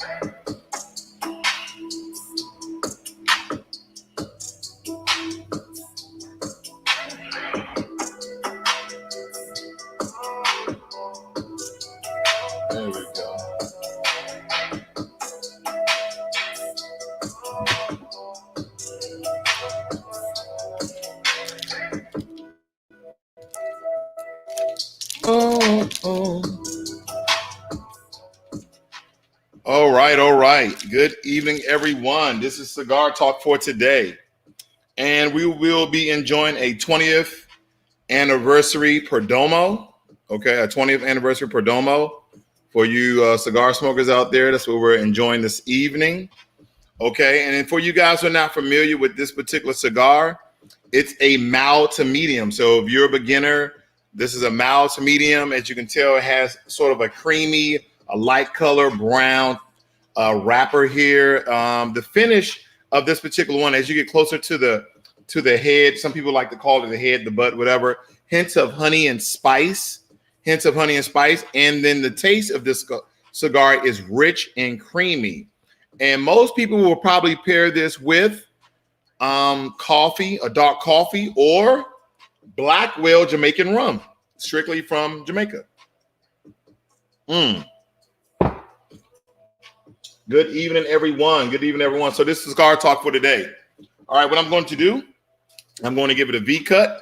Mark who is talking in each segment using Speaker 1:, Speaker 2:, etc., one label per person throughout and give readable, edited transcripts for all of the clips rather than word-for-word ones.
Speaker 1: There we go. Oh. All right, all right. Good evening, everyone. This is Cigar Talk for today. And we will be enjoying a 20th anniversary Perdomo. Okay, a 20th anniversary Perdomo for you cigar smokers out there. That's what we're enjoying this evening. Okay, and then for you guys who are not familiar with this particular cigar, it's a mild to medium. So if you're a beginner, this is a mild to medium. As you can tell, it has sort of a creamy, a light color brown wrapper here. The finish of this particular one, as you get closer to the head, some people like to call it the head, the butt, whatever, hints of honey and spice, and then the taste of this cigar is rich and creamy. And most people will probably pair this with coffee, a dark coffee, or Black Whale Jamaican rum, strictly from Jamaica. Good evening, everyone. Good evening, everyone. So this is Cigar Talk for today. All right, what I'm going to do, I'm going to give it a V cut.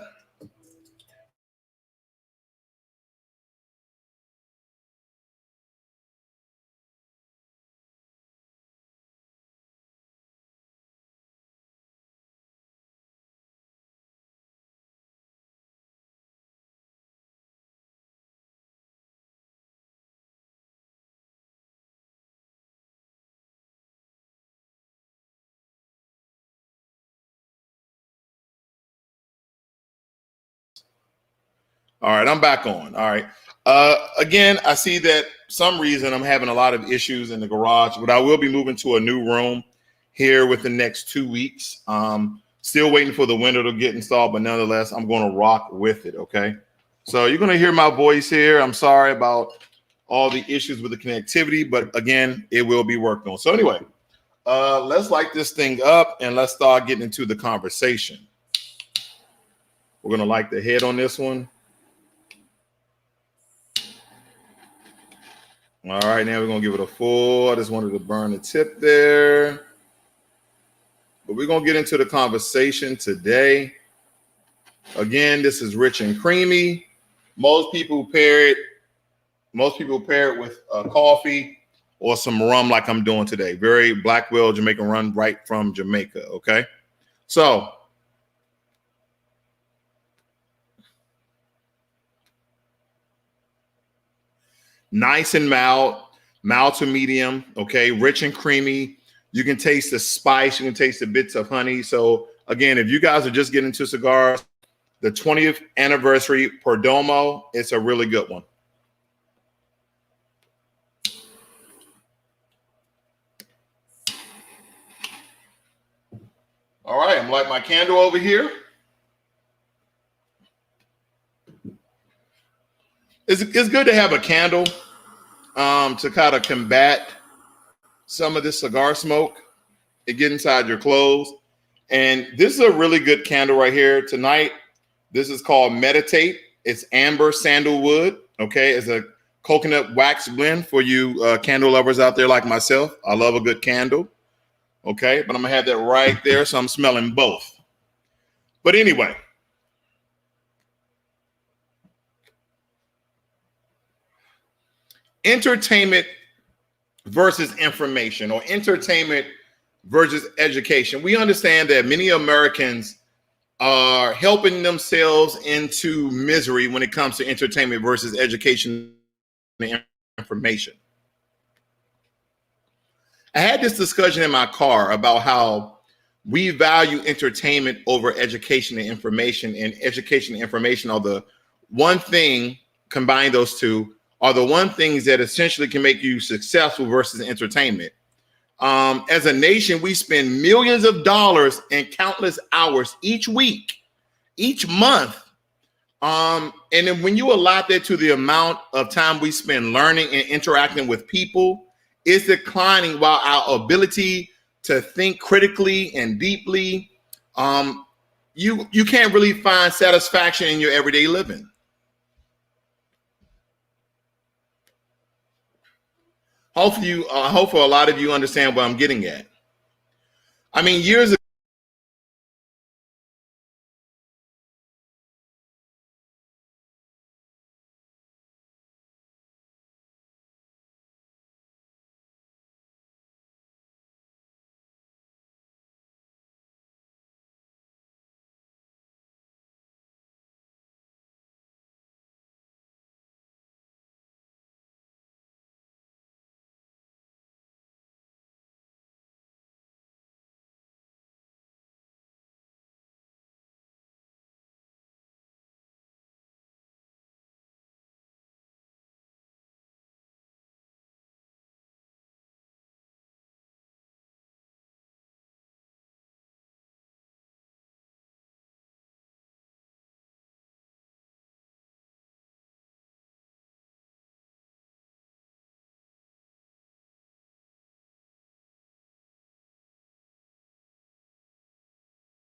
Speaker 1: All right, I'm back on. All right. Again, I see that some reason I'm having a lot of issues in the garage, but I will be moving to a new room here within the next 2 weeks. Still waiting for the window to get installed, but nonetheless, I'm going to rock with it, okay? So you're going to hear my voice here. I'm sorry about all the issues with the connectivity, but again, it will be worked on. So anyway, let's light this thing up and let's start getting into the conversation. We're going to light the head on this one. All right, now we're going to give it a full. I just wanted to burn the tip there. But we're going to get into the conversation today. Again, this is rich and creamy. Most people pair it with coffee or some rum like I'm doing today. Very Black Whale Jamaican rum right from Jamaica, okay? So, nice and mild to medium, okay? Rich and creamy. You can taste the spice. You can taste the bits of honey. So again, if you guys are just getting into cigars, the 20th anniversary Perdomo, it's a really good one. All right, I'm lighting my candle over here. It's good to have a candle to kind of combat some of this cigar smoke. It get inside your clothes. And this is a really good candle right here tonight. This is called Meditate. It's amber sandalwood. Okay, it's a coconut wax blend for you candle lovers out there like myself. I love a good candle. Okay, but I'm gonna have that right there, so I'm smelling both. But anyway, entertainment versus information, or entertainment versus education. We understand that many Americans are helping themselves into misery when it comes to entertainment versus education and information. I had this discussion in my car about how we value entertainment over education and information are the one thing, combine those two, are the one things that essentially can make you successful versus entertainment. As a nation, we spend millions of dollars and countless hours each week, each month. And then when you allot that to the amount of time we spend learning and interacting with people is declining while our ability to think critically and deeply, you can't really find satisfaction in your everyday living. Hopefully, hopefully a lot of you understand what I'm getting at. I mean, years ago,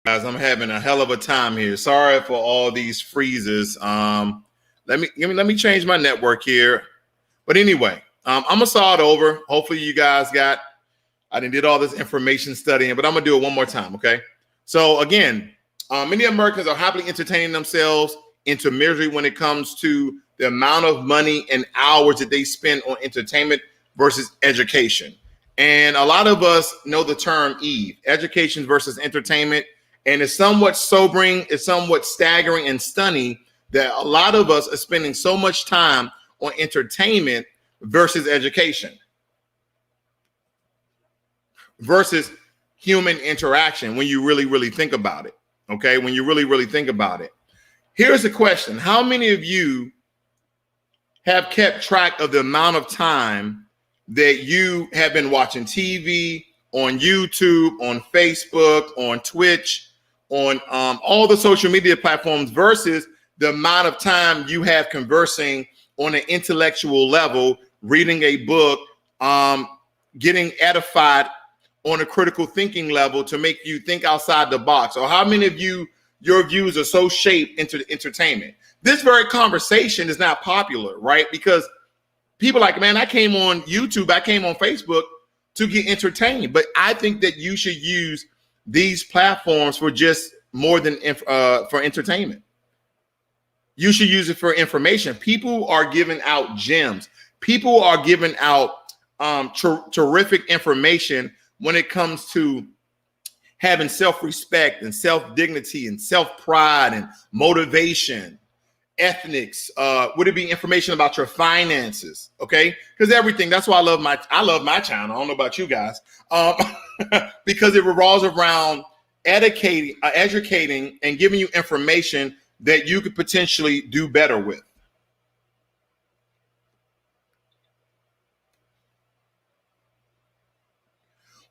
Speaker 1: guys, I'm having a hell of a time here. Sorry for all these freezes. Let me change my network here. But anyway, I'm gonna start over. Hopefully, you guys got. I did all this information studying, but I'm gonna do it one more time. Okay. So again, many Americans are happily entertaining themselves into misery when it comes to the amount of money and hours that they spend on entertainment versus education. And a lot of us know the term Eve, education versus entertainment. And it's somewhat sobering, it's somewhat staggering and stunning that a lot of us are spending so much time on entertainment versus education versus human interaction when you really think about it. Okay, when you really think about it. Here's the question. How many of you have kept track of the amount of time that you have been watching TV, on YouTube, on Facebook, on Twitch, on all the social media platforms versus the amount of time you have conversing on an intellectual level, reading a book, getting edified on a critical thinking level to make you think outside the box? Or how many of you, your views are so shaped into the entertainment? This very conversation is not popular, right? Because people are like, man, I came on YouTube, I came on Facebook to get entertained. But I think that you should use these platforms for just more than for entertainment. You should use it for information. People are giving out gems. People are giving out terrific information when it comes to having self-respect and self-dignity and self-pride and motivation, ethnics. Would it be information about your finances? Okay, because everything. That's why I love my channel. I don't know about you guys, because it revolves around educating, and giving you information that you could potentially do better with.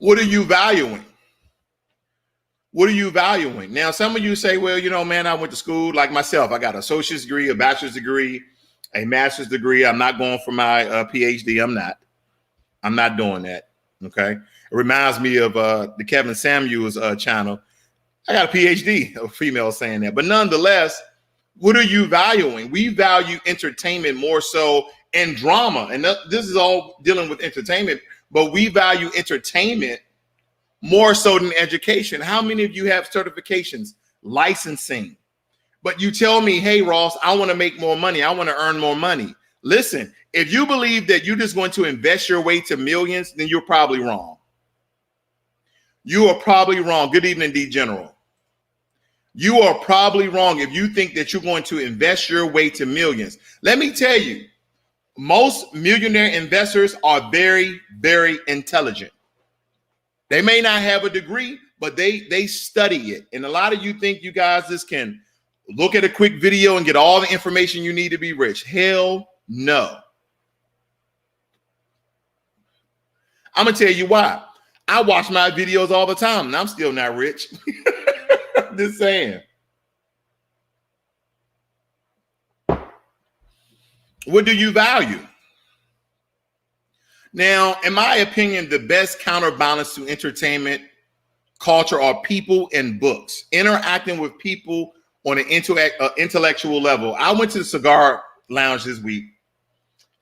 Speaker 1: What are you valuing? What are you valuing? Now, some of you say, well, you know, man, I went to school like myself. I got an associate's degree, a bachelor's degree, a master's degree. I'm not going for my PhD. I'm not doing that. Okay. It reminds me of the Kevin Samuels channel. I got a PhD, a female saying that. But nonetheless, what are you valuing? We value entertainment more so, and drama. And this is all dealing with entertainment, but we value entertainment more so than education. How many of you have certifications, licensing? But you tell me, hey, Ross, I want to make more money. I want to earn more money. Listen, if you believe that you're just going to invest your way to millions, then you're probably wrong. You are probably wrong. Good evening, D General. You are probably wrong if you think that you're going to invest your way to millions. Let me tell you, most millionaire investors are very, very intelligent. They may not have a degree, but they study it. And a lot of you think you guys just can look at a quick video and get all the information you need to be rich. Hell no. I'm going to tell you why. I watch my videos all the time and I'm still not rich. I'm just saying. What do you value? Now, in my opinion, the best counterbalance to entertainment culture are people and books, interacting with people on an intellectual level. I went to the Cigar Lounge this week,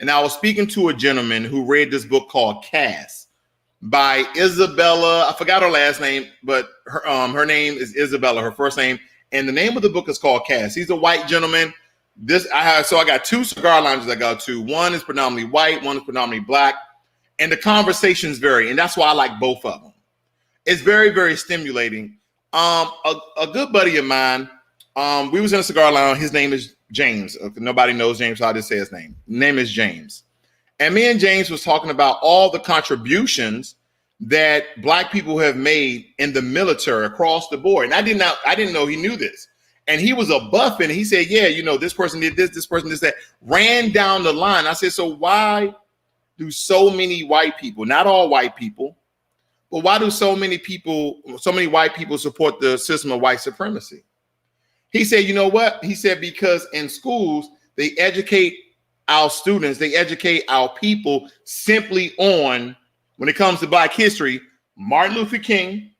Speaker 1: and I was speaking to a gentleman who read this book called Cass by Isabella. I forgot her last name, but her name is Isabella, her first name. And the name of the book is called Cass. He's a white gentleman. I got two cigar lounges I go to. One is predominantly white, one is predominantly black. And the conversations vary. And that's why I like both of them. It's very, very stimulating. A good buddy of mine, we was in a cigar lounge. His name is James. If nobody knows James, so I just say his name. His name is James. And me and James was talking about all the contributions that black people have made in the military across the board. And I didn't know he knew this. And he was a buff, and he said, yeah, this person did this person did that, ran down the line. I said, so why do so many white people, not all white people, but why do so many white people support the system of white supremacy? He said, you know what? He said, because in schools, they educate our students, they educate our people simply on, when it comes to black history, Martin Luther King,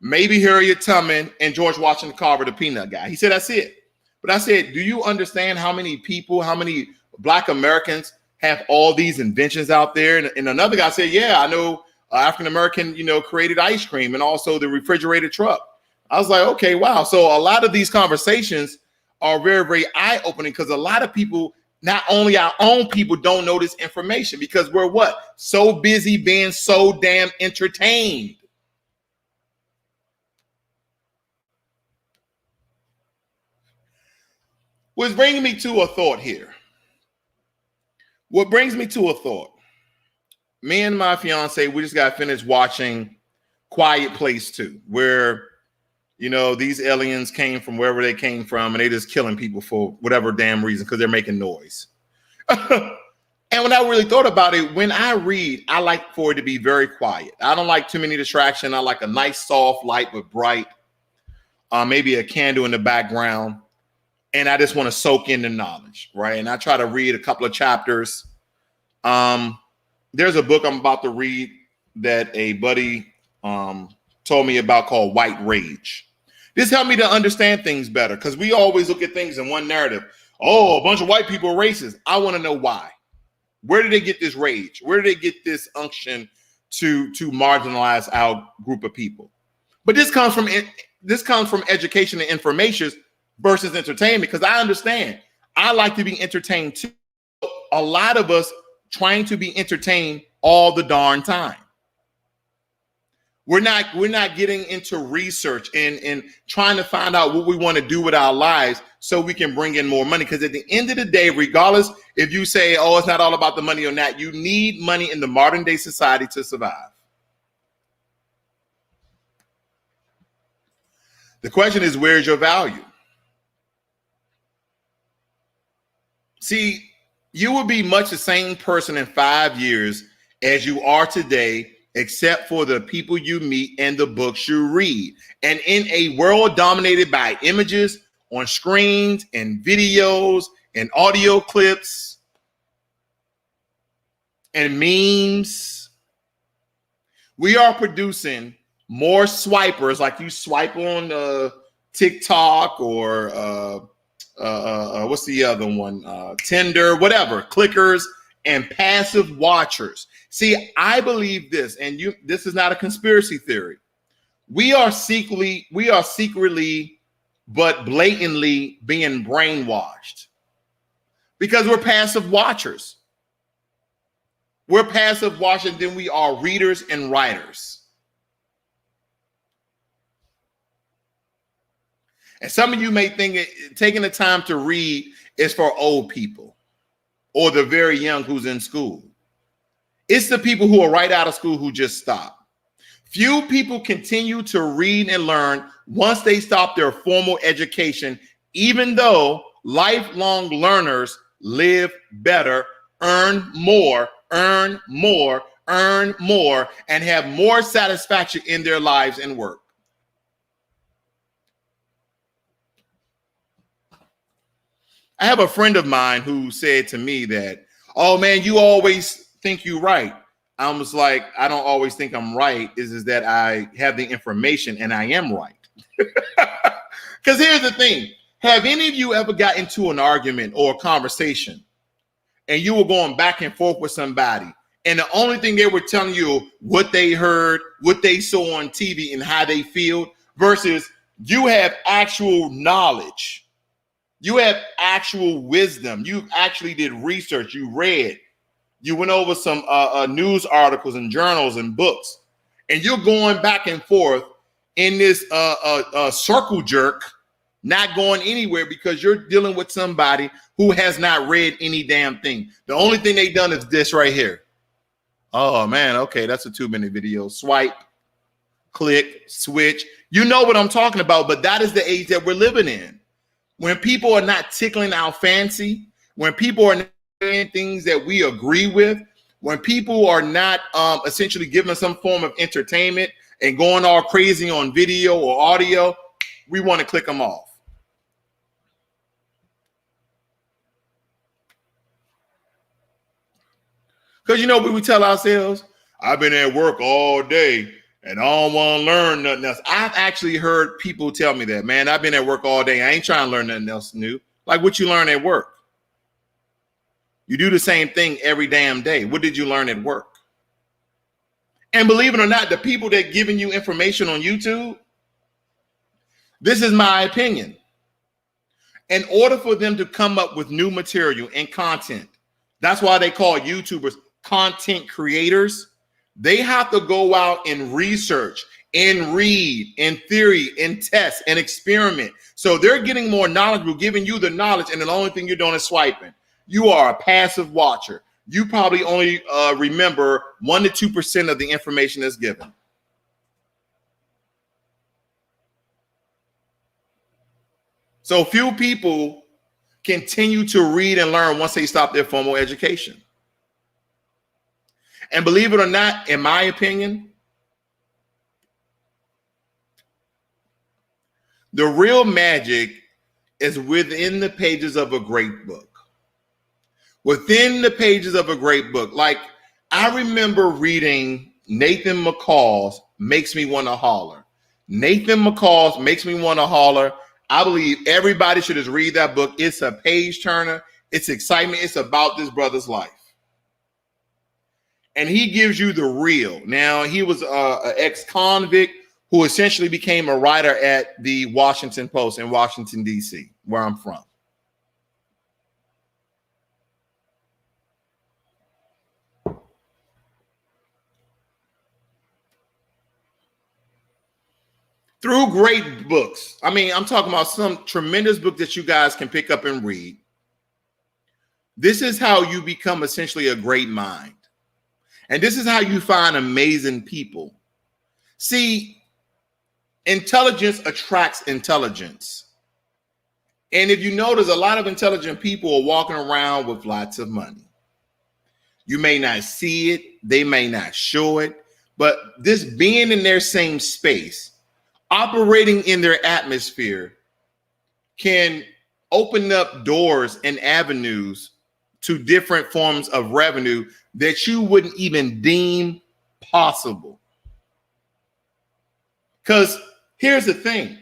Speaker 1: maybe Harriet Tubman, and George Washington Carver, the peanut guy. He said, that's it. But I said, do you understand how many people, how many black Americans have all these inventions out there? And another guy said, yeah, I know African-American, created ice cream and also the refrigerated truck. I was like, okay, wow. So a lot of these conversations are very, very eye-opening, because a lot of people, not only our own people, don't know this information because we're what? So busy being so damn entertained. What's bringing me to a thought here. What brings me to a thought. Me and my fiance, we just got finished watching Quiet Place 2, where, these aliens came from wherever they came from, and they just killing people for whatever damn reason because they're making noise. And when I really thought about it, when I read, I like for it to be very quiet. I don't like too many distractions. I like a nice soft light but bright, maybe a candle in the background. And I just want to soak in the knowledge, right? And I try to read a couple of chapters. There's a book I'm about to read that a buddy told me about called White Rage. This helped me to understand things better, because we always look at things in one narrative. Oh, a bunch of white people are racist. I want to know why. Where did they get this rage? Where did they get this unction to marginalize our group of people? But this comes from education and information versus entertainment, because I understand. I like to be entertained too. A lot of us trying to be entertained all the darn time. We're not getting into research and trying to find out what we want to do with our lives so we can bring in more money. Because at the end of the day, regardless if you say, oh, it's not all about the money or not, you need money in the modern day society to survive. The question is, where's your value? See, you will be much the same person in 5 years as you are today, except for the people you meet and the books you read. And in a world dominated by images on screens and videos and audio clips and memes, we are producing more swipers, like you swipe on TikTok or what's the other one? Tinder, whatever, clickers, and passive watchers. See, I believe this, and this is not a conspiracy theory. We are secretly but blatantly being brainwashed because we're passive watchers. We're passive watching than we are readers and writers. And some of you may think taking the time to read is for old people or the very young who's in school. It's the people who are right out of school who just stop. Few people continue to read and learn once they stop their formal education, even though lifelong learners live better, earn more, and have more satisfaction in their lives and work. I have a friend of mine who said to me that, oh man, you always think you're right. I was like, I don't always think I'm right. Is that I have the information and I am right. Because here's the thing. Have any of you ever got into an argument or a conversation and you were going back and forth with somebody, and the only thing they were telling you what they heard, what they saw on TV, and how they feel, versus you have actual knowledge, you have actual wisdom, you actually did research, you read, you went over some news articles and journals and books, and you're going back and forth in this circle jerk, not going anywhere because you're dealing with somebody who has not read any damn thing. The only thing they done is this right here. Oh man, okay, that's a 2-minute video. Swipe, click, switch. You know what I'm talking about, but that is the age that we're living in. When people are not tickling our fancy, when people are not doing things that we agree with, when people are not essentially giving us some form of entertainment and going all crazy on video or audio, we want to click them off. Because you know what we tell ourselves? I've been at work all day and I don't want to learn nothing else. I've actually heard people tell me that, man, I've been at work all day. I ain't trying to learn nothing else new. Like what you learn at work. You do the same thing every damn day. What did you learn at work? And believe it or not, the people that giving you information on YouTube, this is my opinion. In order for them to come up with new material and content, that's why they call YouTubers content creators. They have to go out and research and read and theory and test and experiment. So they're getting more knowledgeable, giving you the knowledge, and the only thing you're doing is swiping. You are a passive watcher. You probably only remember 1 to 2% of the information that's given. So few people continue to read and learn once they stop their formal education. And believe it or not, in my opinion, the real magic is within the pages of a great book. Within the pages of a great book. Like, I remember reading Nathan McCall's Makes Me Want to Holler. Nathan McCall's Makes Me Want to Holler. I believe everybody should just read that book. It's a page turner. It's excitement. It's about this brother's life. And he gives you the real. Now, he was an ex-convict who essentially became a writer at the Washington Post in Washington, D.C., where I'm from. Through great books. I mean, I'm talking about some tremendous book that you guys can pick up and read. This is how you become essentially a great mind. And this is how you find amazing people. See, intelligence attracts intelligence. And if you notice, a lot of intelligent people are walking around with lots of money. You may not see it. They may not show it. But this being in their same space, operating in their atmosphere, can open up doors and avenues to different forms of revenue that you wouldn't even deem possible. Because here's the thing.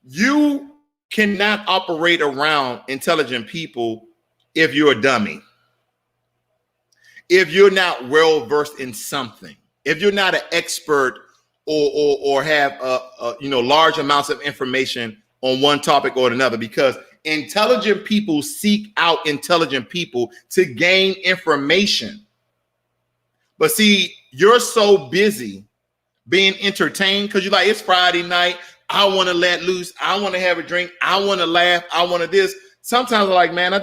Speaker 1: You cannot operate around intelligent people if you're a dummy. If you're not well versed in something. If you're not an expert or have large amounts of information on one topic or another, because intelligent people seek out intelligent people to gain information. But see, you're so busy being entertained because you're like, it's Friday night. I want to let loose. I want to have a drink. I want to laugh. I want to this. Sometimes I'm like, man, I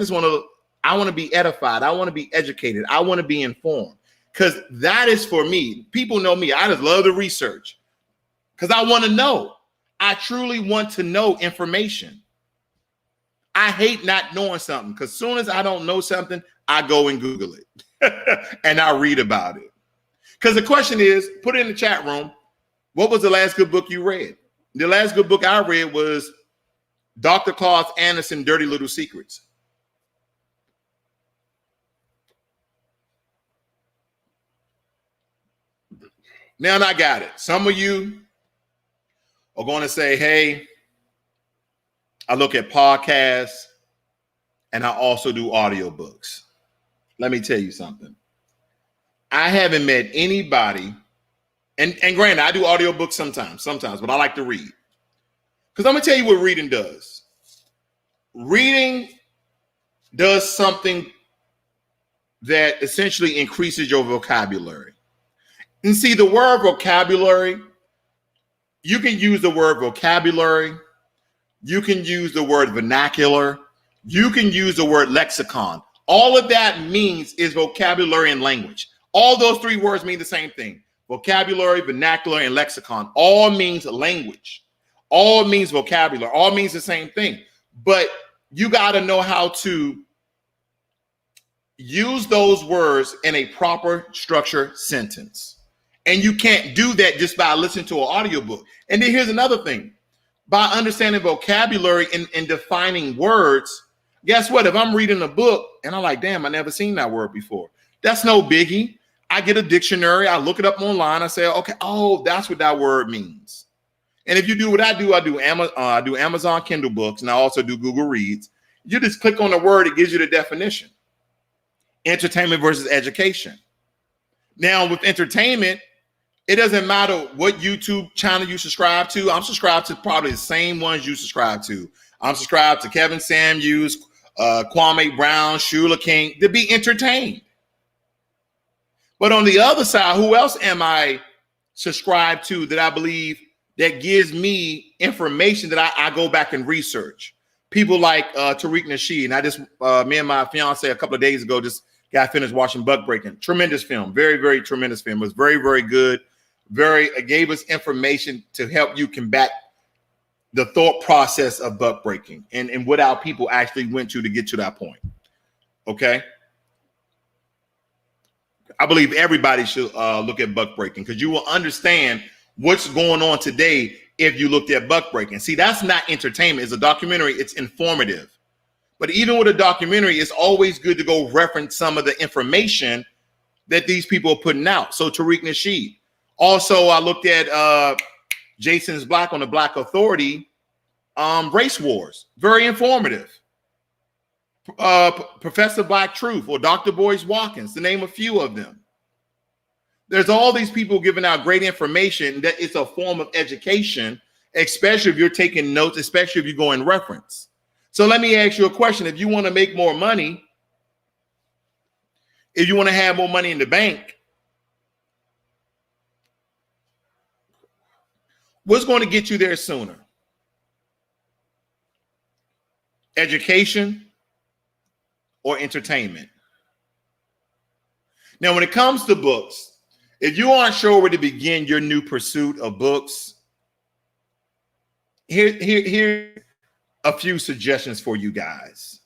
Speaker 1: want to be edified. I want to be educated. I want to be informed. Because that is for me. People know me. I just love the research because I want to know. I truly want to know information. I hate not knowing something because as soon as I don't know something, I go and Google it and I read about it. Because the question is, put it in the chat room. What was the last good book you read? The last good book I read was Dr. Claus Anderson, Dirty Little Secrets. Now I got it. Some of you are going to say, hey, I look at podcasts and I also do audiobooks. Let me tell you something. I haven't met anybody, and granted, I do audiobooks sometimes, but I like to read. Because I'm going to tell you what reading does. Reading does something that essentially increases your vocabulary. And see, the word vocabulary, you can use the word vocabulary, you can use the word vernacular, you can use the word lexicon. All of that means is vocabulary and language. All those three words mean the same thing. Vocabulary, vernacular, and lexicon all means language. All means vocabulary. All means the same thing. But you got to know how to use those words in a proper structured sentence. And you can't do that just by listening to an audiobook. And then here's another thing. By understanding vocabulary and defining words, guess what? If I'm reading a book and I'm like, damn, I never seen that word before. That's no biggie. I get a dictionary. I look it up online. I say, okay, oh, that's what that word means. And if you do what I do Amazon Kindle books, and I also do Google Reads. You just click on the word. It gives you the definition. Entertainment versus education. Now, with entertainment, it doesn't matter what YouTube channel you subscribe to. I'm subscribed to probably the same ones you subscribe to. I'm subscribed to Kevin Samuels, Kwame Brown, Shula King, to be entertained. But on the other side, who else am I subscribed to that I believe that gives me information that I go back and research? People like Tariq Nasheed. And I just, me and my fiance a couple of days ago just got finished watching Buck Breaking. Tremendous film. Very, very tremendous film. It was very, very good. It gave us information to help you combat the thought process of buck breaking and what our people actually went to get to that point. Okay. I believe everybody should look at buck breaking because you will understand what's going on today if you looked at buck breaking. See, that's not entertainment. It's a documentary. It's informative. But even with a documentary, it's always good to go reference some of the information that these people are putting out. So Tariq Nasheed. Also, I looked at Jason's Black on the Black Authority, Race Wars. Very informative. Professor Black Truth or Dr. Boyce Watkins, to name a few of them. There's all these people giving out great information that it's a form of education, especially if you're taking notes, especially if you go in reference. So let me ask you a question. If you want to make more money, if you want to have more money in the bank, what's going to get you there sooner? Education or entertainment? Now, when it comes to books, if you aren't sure where to begin your new pursuit of books, here a few suggestions for you guys.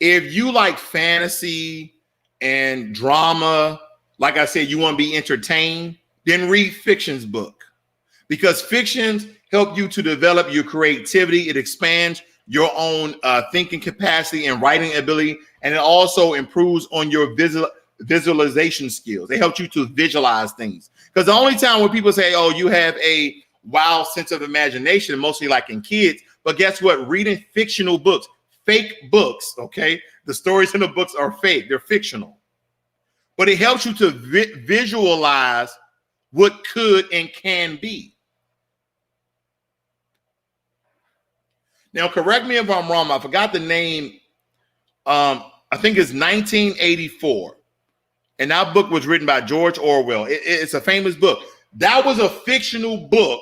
Speaker 1: If you like fantasy and drama, like I said, you want to be entertained, then read fiction's book. Because fictions help you to develop your creativity. It expands your own thinking capacity and writing ability. And it also improves on your visualization skills. They help you to visualize things. Because the only time when people say, oh, you have a wild sense of imagination, mostly like in kids. But guess what? Reading fictional books, fake books, okay? The stories in the books are fake. They're fictional. But it helps you to visualize what could and can be. Now, correct me if I'm wrong. I forgot the name. I think it's 1984. And that book was written by George Orwell. It's a famous book. That was a fictional book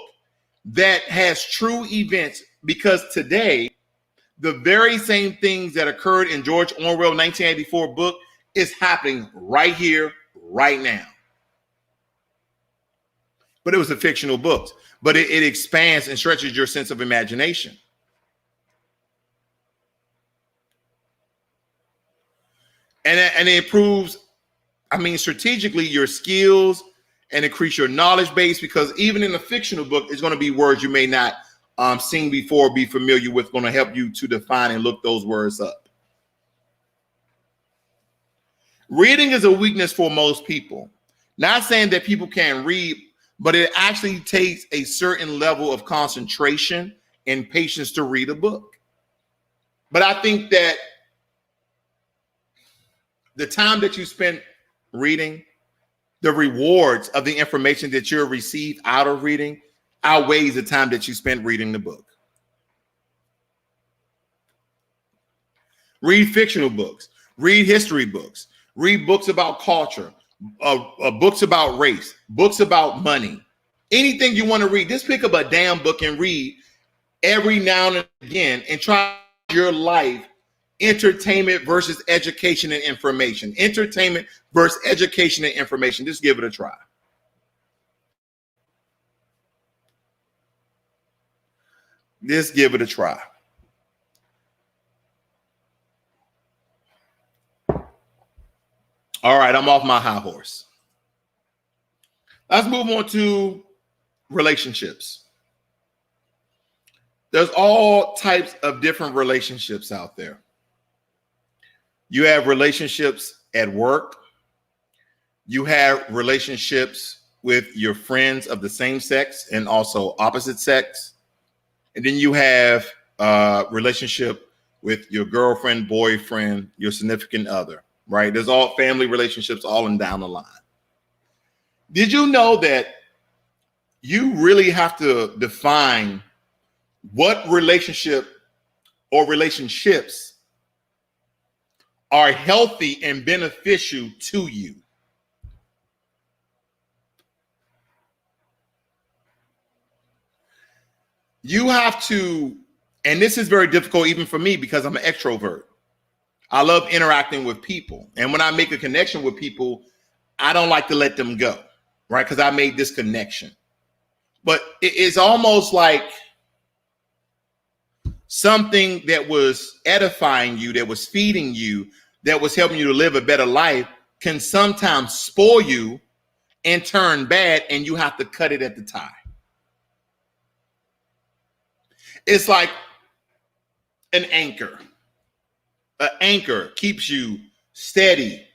Speaker 1: that has true events, because today, the very same things that occurred in George Orwell 1984 book is happening right here, right now. But it was a fictional book. But it expands and stretches your sense of imagination. And it improves, strategically your skills and increase your knowledge base, because even in a fictional book, it's going to be words you may not seen before, be familiar with, going to help you to define and look those words up. Reading is a weakness for most people. Not saying that people can't read, but it actually takes a certain level of concentration and patience to read a book. But I think that the time that you spend reading, the rewards of the information that you'll receive out of reading outweighs the time that you spend reading the book. Read fictional books, read history books, read books about culture, books about race, books about money, anything you want to read. Just pick up a damn book and read every now and again and try your life. Entertainment versus education and information. Entertainment versus education and information. Just give it a try. Just give it a try. All right, I'm off my high horse. Let's move on to relationships. There's all types of different relationships out there. You have relationships at work. You have relationships with your friends of the same sex and also opposite sex. And then you have a relationship with your girlfriend, boyfriend, your significant other, right? There's all family relationships all and down the line. Did you know that you really have to define what relationship or relationships are healthy and beneficial to you? You have to, and this is very difficult even for me because I'm an extrovert. I love interacting with people. And when I make a connection with people, I don't like to let them go, right? Because I made this connection. But it's almost like something that was edifying you, that was feeding you, that was helping you to live a better life can sometimes spoil you and turn bad, and you have to cut it at the tie. It's like an anchor. An anchor keeps you steady,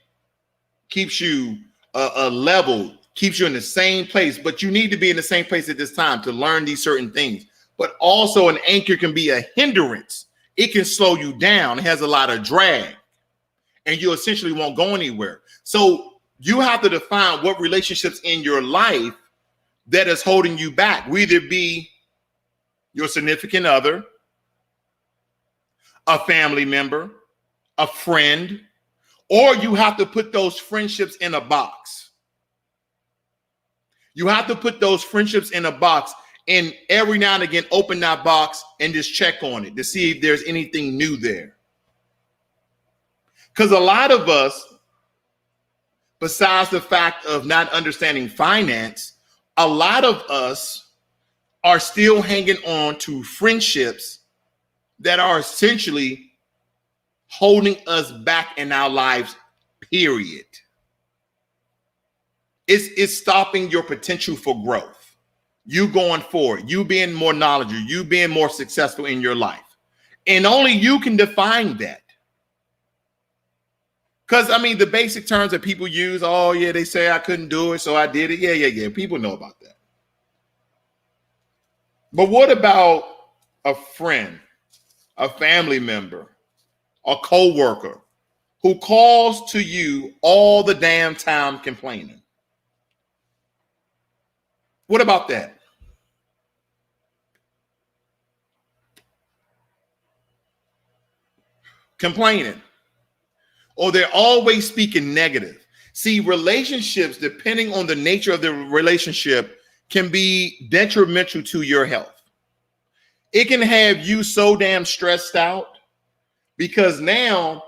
Speaker 1: keeps you level, keeps you in the same place, but you need to be in the same place at this time to learn these certain things. But also an anchor can be a hindrance. It can slow you down. It has a lot of drag and you essentially won't go anywhere. So you have to define what relationships in your life that is holding you back. Will either be your significant other, a family member, a friend, or you have to put those friendships in a box. You have to put those friendships in a box and every now and again open that box and just check on it to see if there's anything new there. Because a lot of us, besides the fact of not understanding finance, a lot of us are still hanging on to friendships that are essentially holding us back in our lives, period. It's stopping your potential for growth. You going forward, you being more knowledgeable, you being more successful in your life. And only you can define that. Because, I mean, the basic terms that people use, oh, yeah, they say I couldn't do it, so I did it. Yeah. People know about that. But what about a friend, a family member, a co-worker who calls to you all the damn time complaining? What about that? Complaining. Or they're always speaking negative. See, relationships, depending on the nature of the relationship, can be detrimental to your health. It can have you so damn stressed out because now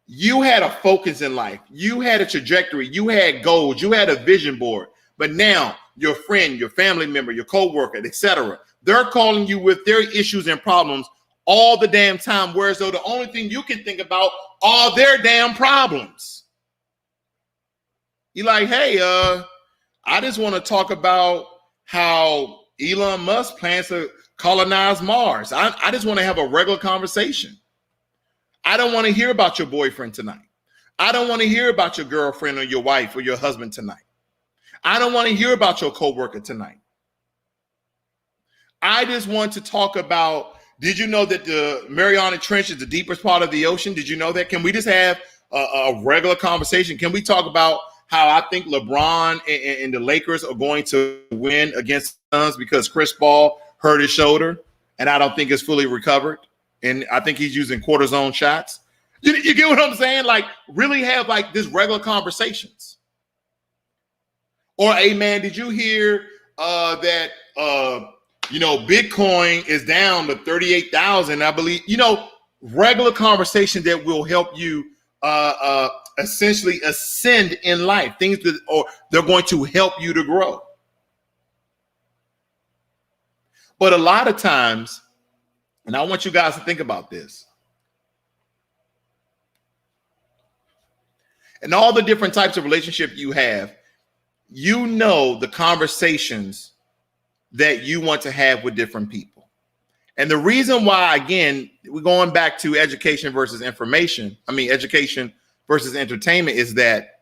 Speaker 1: you had a focus in life. You had a trajectory. You had goals. You had a vision board. But now your friend, your family member, your coworker, etc., they're calling you with their issues and problems all the damn time, whereas though the only thing you can think about are their damn problems. You're like, hey, I just want to talk about how Elon Musk plans to colonize Mars. I just want to have a regular conversation. I don't want to hear about your boyfriend tonight. I don't want to hear about your girlfriend or your wife or your husband tonight. I don't want to hear about your coworker tonight. I just want to talk about, did you know that the Mariana Trench is the deepest part of the ocean? Did you know that? Can we just have a regular conversation? Can we talk about how I think LeBron and the Lakers are going to win against the Suns because Chris Paul hurt his shoulder and I don't think it's fully recovered? And I think he's using cortisone shots. You get what I'm saying? Like, really have like this regular conversations. Or, hey, man, did you hear that, Bitcoin is down to 38,000, I believe? Regular conversation that will help you essentially ascend in life. Things that, or they're going to help you to grow. But a lot of times, and I want you guys to think about this, and all the different types of relationship you have, the conversations that you want to have with different people. And the reason why, again, we're going back to education versus education versus entertainment, is that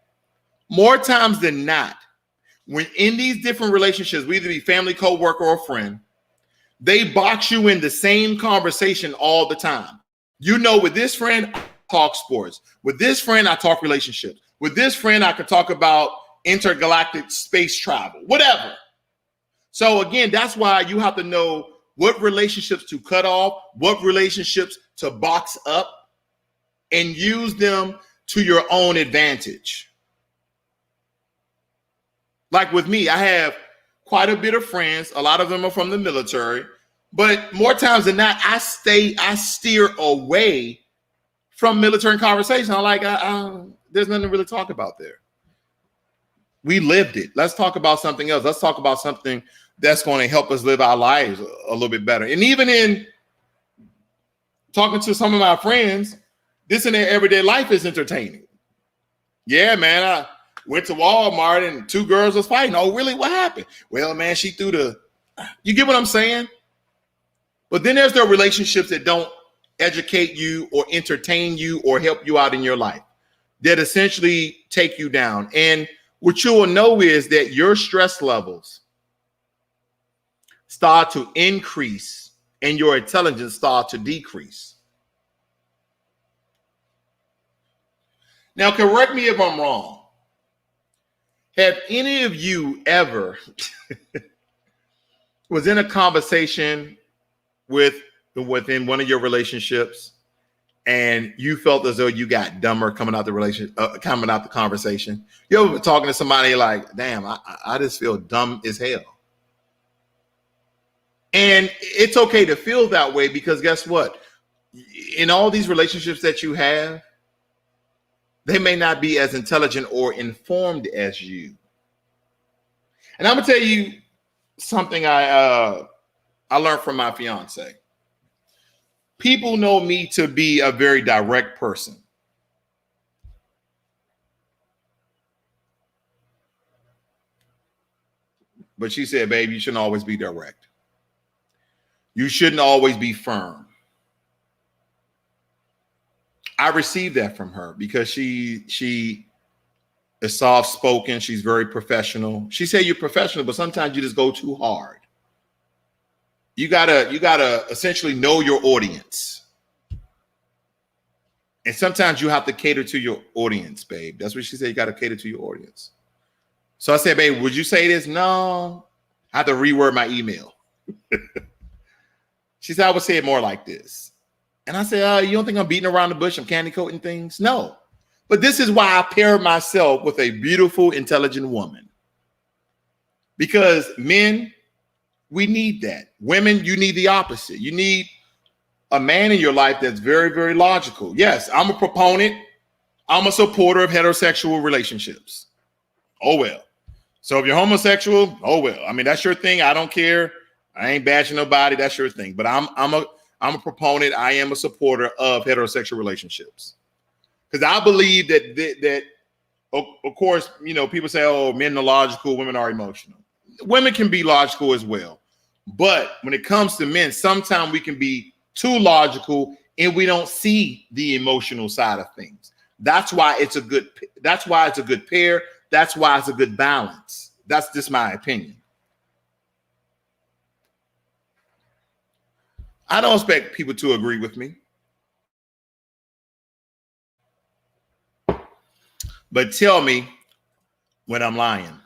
Speaker 1: more times than not, when in these different relationships, we either be family, co-worker, or friend, they box you in the same conversation all the time. With this friend, I talk sports. With this friend, I talk relationships. With this friend, I could talk about intergalactic space travel, whatever. So again, that's why you have to know what relationships to cut off, what relationships to box up, and use them to your own advantage. Like with me, I have quite a bit of friends. A lot of them are from the military, but more times than not, I steer away from military conversation. I'm like, there's nothing to really talk about there. We lived it. Let's talk about something else. Let's talk about something that's going to help us live our lives a little bit better. And even in talking to some of my friends, this in their everyday life is entertaining. Yeah, man, I went to Walmart and two girls was fighting. Oh, really? What happened? Well, man, she threw you get what I'm saying? But then there's the relationships that don't educate you or entertain you or help you out in your life, that essentially take you down. And what you will know is that your stress levels start to increase and your intelligence start to decrease. Now, correct me if I'm wrong. Have any of you ever was in a conversation within one of your relationships and you felt as though you got dumber coming out the conversation? You ever been talking to somebody like, damn, I just feel dumb as hell. And it's okay to feel that way, because guess what? In all these relationships that you have, they may not be as intelligent or informed as you. And I'm gonna tell you something I learned from my fiance. People know me to be a very direct person. But she said, babe, you shouldn't always be direct. You shouldn't always be firm. I received that from her because she is soft-spoken. She's very professional. She said you're professional, but sometimes you just go too hard. You gotta essentially know your audience. And sometimes you have to cater to your audience, babe. That's what she said. You got to cater to your audience. So I said, babe, would you say this? No, I have to reword my email. She said, I would say it more like this. And I said, you don't think I'm beating around the bush? I'm candy coating things? No. But this is why I pair myself with a beautiful, intelligent woman. Because men, we need that. Women, you need the opposite. You need a man in your life that's very, very logical. Yes, I'm a proponent. I'm a supporter of heterosexual relationships. Oh, well. So if you're homosexual, oh, well. I mean, that's your thing. I don't care. I ain't bashing nobody. That's your thing. But I'm a proponent. I am a supporter of heterosexual relationships. Because I believe that of course, people say, oh, men are logical, women are emotional. Women can be logical as well. But when it comes to men, sometimes we can be too logical and we don't see the emotional side of things. That's why it's a good pair. That's why it's a good balance. That's just my opinion. I don't expect people to agree with me. But tell me when I'm lying.